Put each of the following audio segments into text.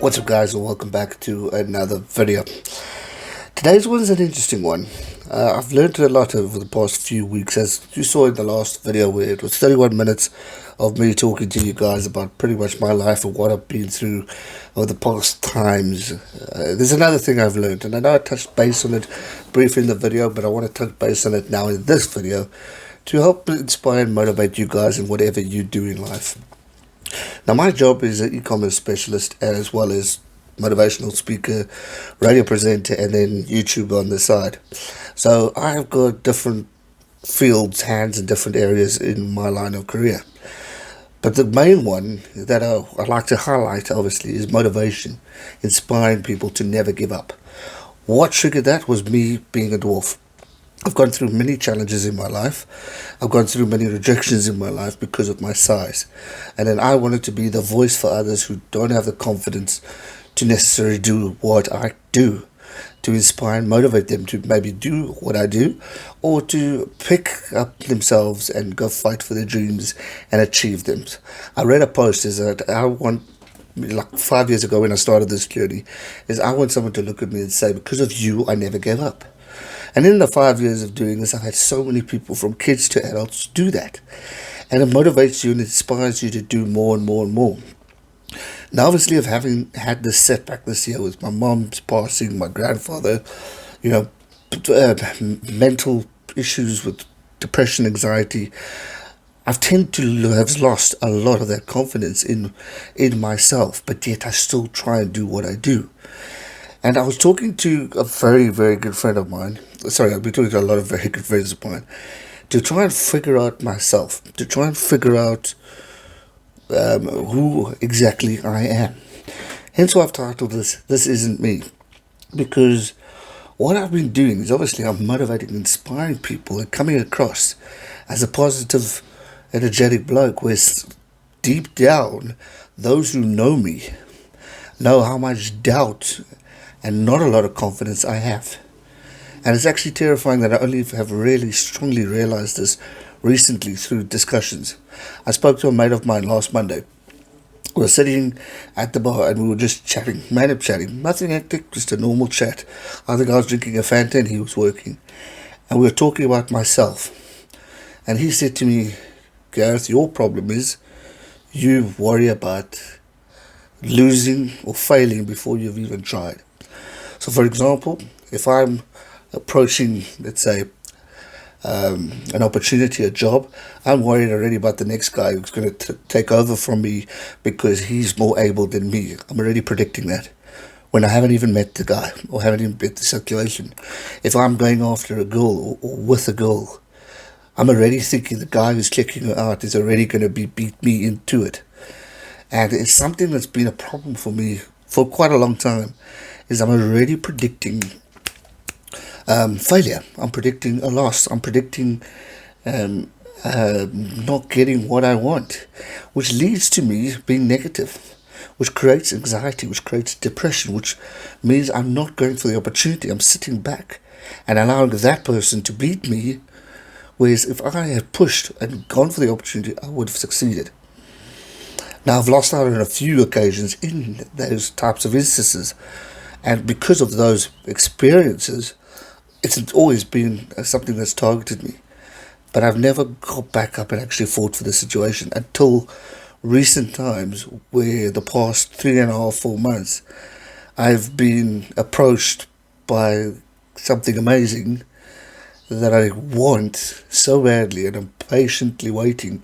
What's up guys, and welcome back to another video. Today's one is an interesting one. I've learned a lot over the past few weeks, as you saw in the last video where it was 31 minutes of me talking to you guys about pretty much my life and what I've been through over the past times. There's another thing I've learned, and I know I touched base on it briefly in the video, but I want to touch base on it now in this video to help inspire and motivate you guys in whatever you do in life. Now, my job is an e-commerce specialist as well as motivational speaker, radio presenter, and then YouTube on the side. So I've got different fields, hands in different areas in my line of career. But the main one that I like to highlight, obviously, is motivation, inspiring people to never give up. What triggered that was me being a dwarf. I've gone through many challenges in my life. I've gone through many rejections in my life because of my size. And then I wanted to be the voice for others who don't have the confidence to necessarily do what I do, to inspire and motivate them to maybe do what I do, or to pick up themselves and go fight for their dreams and achieve them. I read a post is that I want, like 5 years ago when I started this journey, is I want someone to look at me and say, because of you, I never gave up. And in the 5 years of doing this, I've had so many people, from kids to adults, do that. And it motivates you and inspires you to do more and more and more. Now, obviously, of having had this setback this year with my mom's passing, my grandfather, mental issues with depression, anxiety, I've tended to have lost a lot of that confidence in myself, but yet I still try and do what I do. And I was talking to a very, very good friend of mine. Sorry, I've been talking to a lot of very good friends of mine to try and figure out myself, to try and figure out who exactly I am. Hence why I've titled This Isn't Me. Because what I've been doing is obviously I'm motivating, inspiring people and coming across as a positive, energetic bloke where deep down, those who know me know how much doubt and not a lot of confidence I have. And it's actually terrifying that I only have really strongly realized this recently through discussions. I spoke to a mate of mine last Monday. We were sitting at the bar and we were just chatting, man up chatting, nothing hectic, just a normal chat. I think I was drinking a Fanta and he was working. And we were talking about myself. And he said to me, Gareth, your problem is you worry about losing or failing before you've even tried. So, for example, if I'm approaching, let's say, an opportunity, a job, I'm worried already about the next guy who's going to take over from me because he's more able than me. I'm already predicting that when I haven't even met the guy or haven't even met the situation. If I'm going after a girl or with a girl, I'm already thinking the guy who's checking her out is already going to beat me into it. And it's something that's been a problem for me for quite a long time, is I'm already predicting failure. I'm predicting a loss. I'm predicting not getting what I want, which leads to me being negative, which creates anxiety, which creates depression, which means I'm not going for the opportunity. I'm sitting back and allowing that person to beat me, whereas if I had pushed and gone for the opportunity, I would have succeeded. Now, I've lost out on a few occasions in those types of instances, and because of those experiences, it's always been something that's targeted me. But I've never got back up and actually fought for the situation until recent times, where the past 3.5, 4 months, I've been approached by something amazing that I want so badly, and I'm patiently waiting,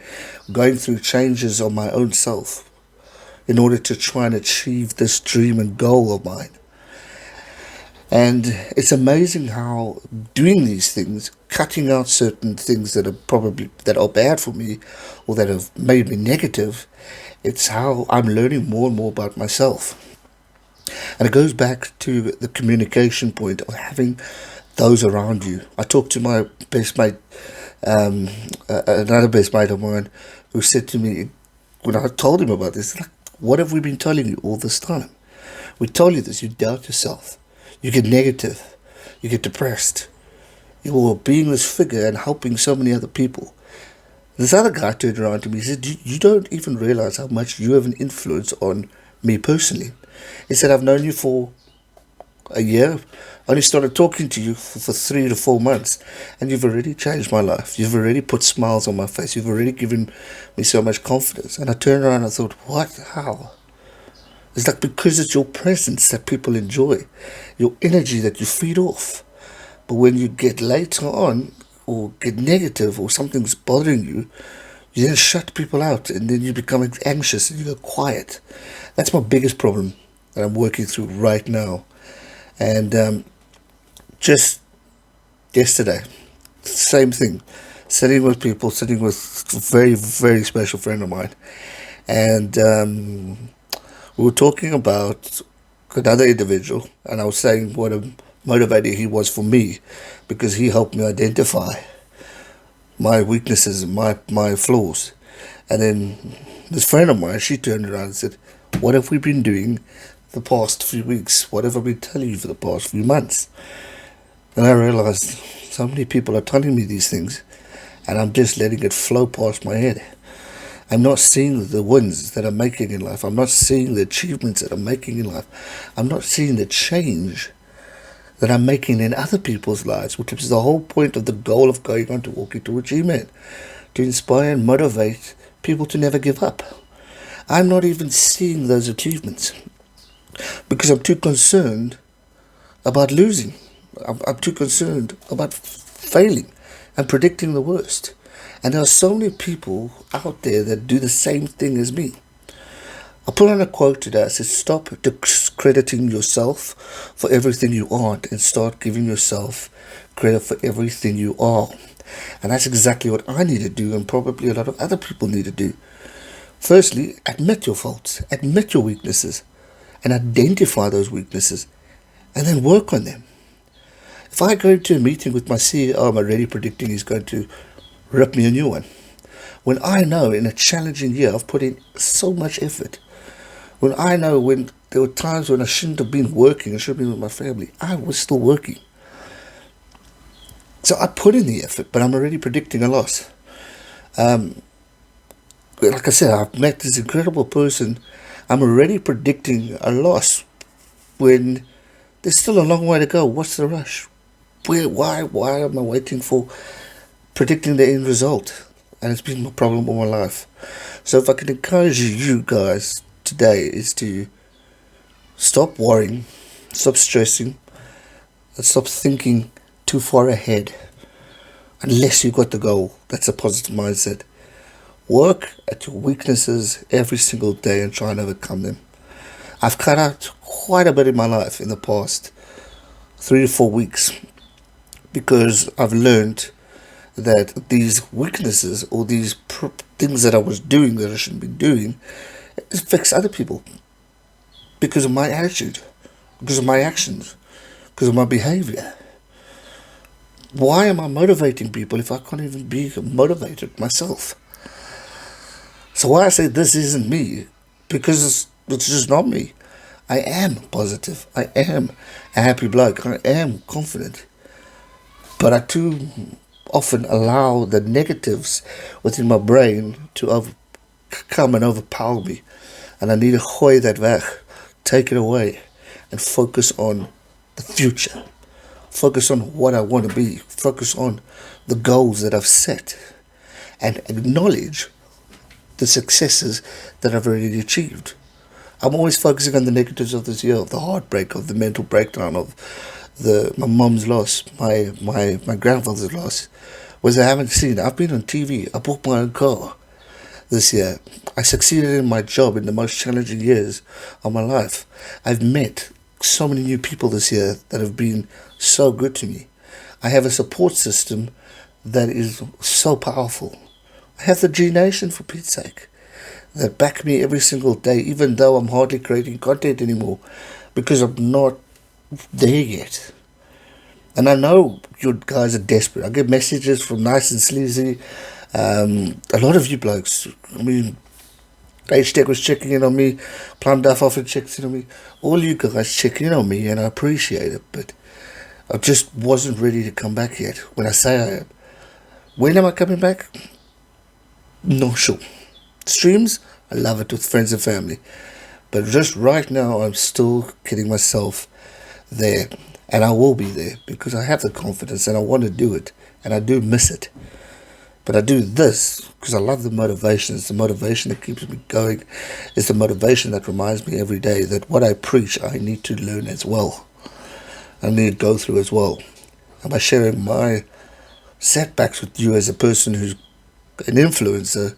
going through changes on my own self in order to try and achieve this dream and goal of mine. And it's amazing how doing these things, cutting out certain things that are bad for me or that have made me negative, it's how I'm learning more and more about myself. And it goes back to the communication point of having those around you. I talked to my best mate, another best mate of mine, who said to me, when I told him about this, like, what have we been telling you all this time? We told you this, you doubt yourself, you get negative, you get depressed, you're being this figure and helping so many other people. This other guy turned around to me and said, you don't even realize how much you have an influence on me personally. He said, I've known you for a year. I only started talking to you for 3 to 4 months, and you've already changed my life. You've already put smiles on my face. You've already given me so much confidence. And I turned around and I thought, what? How? It's like because it's your presence that people enjoy, your energy that you feed off. But when you get later on, or get negative, or something's bothering you, you then shut people out, and then you become anxious and you go quiet. That's my biggest problem that I'm working through right now. And just yesterday, same thing. Sitting with people, sitting with a very, very special friend of mine. And we were talking about another individual, and I was saying what a motivator he was for me, because he helped me identify my weaknesses and my flaws. And then this friend of mine, she turned around and said, what have we been doing the past few weeks? What have I been telling you for the past few months? And I realized so many people are telling me these things, and I'm just letting it flow past my head. I'm not seeing the wins that I'm making in life. I'm not seeing the achievements that I'm making in life. I'm not seeing the change that I'm making in other people's lives, which is the whole point of the goal of going on to Walking to Achievement, to inspire and motivate people to never give up. I'm not even seeing those achievements because I'm too concerned about losing. I'm too concerned about failing and predicting the worst. And there are so many people out there that do the same thing as me. I put on a quote today. I said, stop discrediting yourself for everything you aren't, and start giving yourself credit for everything you are. And that's exactly what I need to do, and probably a lot of other people need to do. Firstly, admit your faults, admit your weaknesses, and identify those weaknesses, and then work on them. If I go into a meeting with my CEO, I'm already predicting he's going to rip me a new one. When I know in a challenging year I've put in so much effort. When I know when there were times when I shouldn't have been working, I should have been with my family, I was still working. So I put in the effort, but I'm already predicting a loss. Like I said, I've met this incredible person. I'm already predicting a loss when there's still a long way to go. What's the rush? Why am I waiting for predicting the end result? And it's been my problem all my life. So if I can encourage you guys today, is to stop worrying, stop stressing, and stop thinking too far ahead. Unless you've got the goal, that's a positive mindset. Work at your weaknesses every single day and try and overcome them. I've cut out quite a bit in my life in the past 3 to 4 weeks because I've learned that these weaknesses or these things that I was doing that I shouldn't be doing, it affects other people because of my attitude, because of my actions, because of my behavior. Why am I motivating people if I can't even be motivated myself? So why I say this isn't me, because it's just not me. I am positive. I am a happy bloke. I am confident. But I too often allow the negatives within my brain to come and overpower me. And I need to gooi that weg, take it away, and focus on the future. Focus on what I want to be. Focus on the goals that I've set. And acknowledge the successes that I've already achieved. I'm always focusing on the negatives of this year, of the heartbreak, of the mental breakdown, of my mum's loss, my grandfather's loss, was I haven't seen. I've been on TV. I bought my own car this year. I succeeded in my job in the most challenging years of my life. I've met so many new people this year that have been so good to me. I have a support system that is so powerful. I have the G Nation, for Pete's sake, that back me every single day, even though I'm hardly creating content anymore because I'm not there yet. And I know you guys are desperate. I get messages from Nice and Sleazy. A lot of you blokes. I mean, H-Tech was checking in on me. Plum Duff often checks in on me. All you guys check in on me, and I appreciate it. But I just wasn't ready to come back yet. When I say I am. When am I coming back? Not sure. Streams, I love it with friends and family. But just right now, I'm still getting myself there. And I will be there because I have the confidence and I want to do it. And I do miss it. But I do this because I love the motivation. It's the motivation that keeps me going. It's the motivation that reminds me every day that what I preach, I need to learn as well. I need to go through as well. And by sharing my setbacks with you as a person who's an influencer,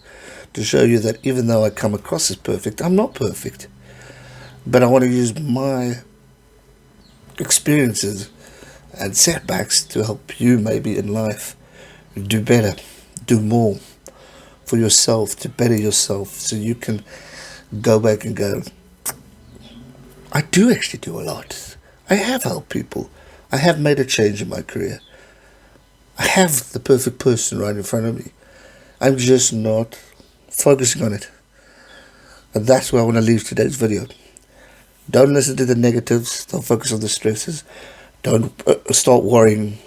to show you that even though I come across as perfect, I'm not perfect. But I want to use my experiences and setbacks to help you maybe in life do better, do more for yourself, to better yourself, so you can go back and go, I do actually do a lot. I have helped people. I have made a change in my career. I have the perfect person right in front of me. I'm just not focusing on it. And that's where I want to leave today's video. Don't listen to the negatives. Don't focus on the stresses. Don't start worrying.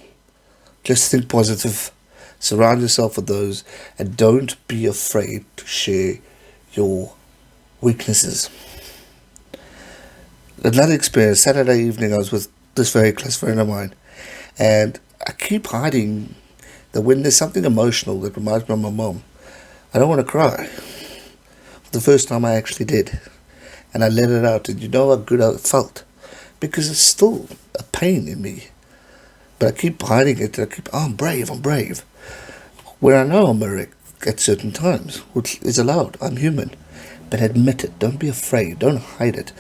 Just think positive. Surround yourself with those. And don't be afraid to share your weaknesses. Another experience, Saturday evening, I was with this very close friend of mine. And I keep hiding that when there's something emotional that reminds me of my mom, I don't want to cry. For the first time I actually did. And I let it out, and you know how good I felt. Because it's still a pain in me. But I keep hiding it, and I keep, I'm brave. Where I know I'm a wreck at certain times, which is allowed. I'm human. But admit it. Don't be afraid. Don't hide it.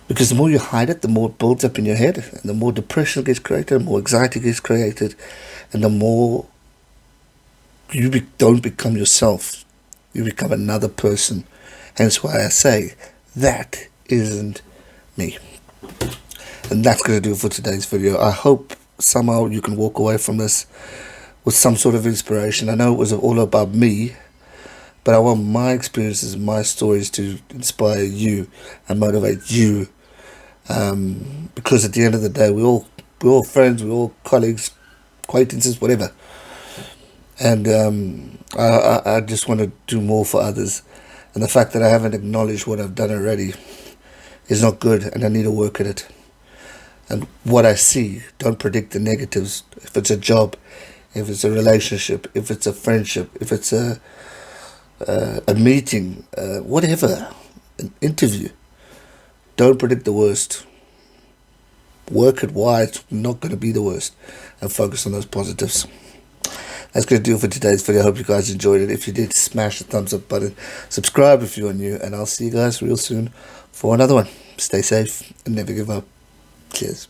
Because the more you hide it, the more it builds up in your head, and the more depression gets created, the more anxiety gets created, and the more you don't become yourself. You become another person. Hence why I say, that isn't me. And that's going to do it for today's video. I hope somehow you can walk away from this with some sort of inspiration. I know it was all about me, but I want my experiences, my stories to inspire you and motivate you. Because at the end of the day, we're all friends, we're all colleagues, acquaintances, whatever. And I just want to do more for others. And the fact that I haven't acknowledged what I've done already is not good, and I need to work at it. And what I see, don't predict the negatives. If it's a job, if it's a relationship, if it's a friendship, if it's a meeting, whatever, an interview, don't predict the worst. Work at why it's not going to be the worst, and focus on those positives. That's going to do it for today's video. I hope you guys enjoyed it. If you did, smash the thumbs up button. Subscribe if you are new. And I'll see you guys real soon for another one. Stay safe and never give up. Cheers.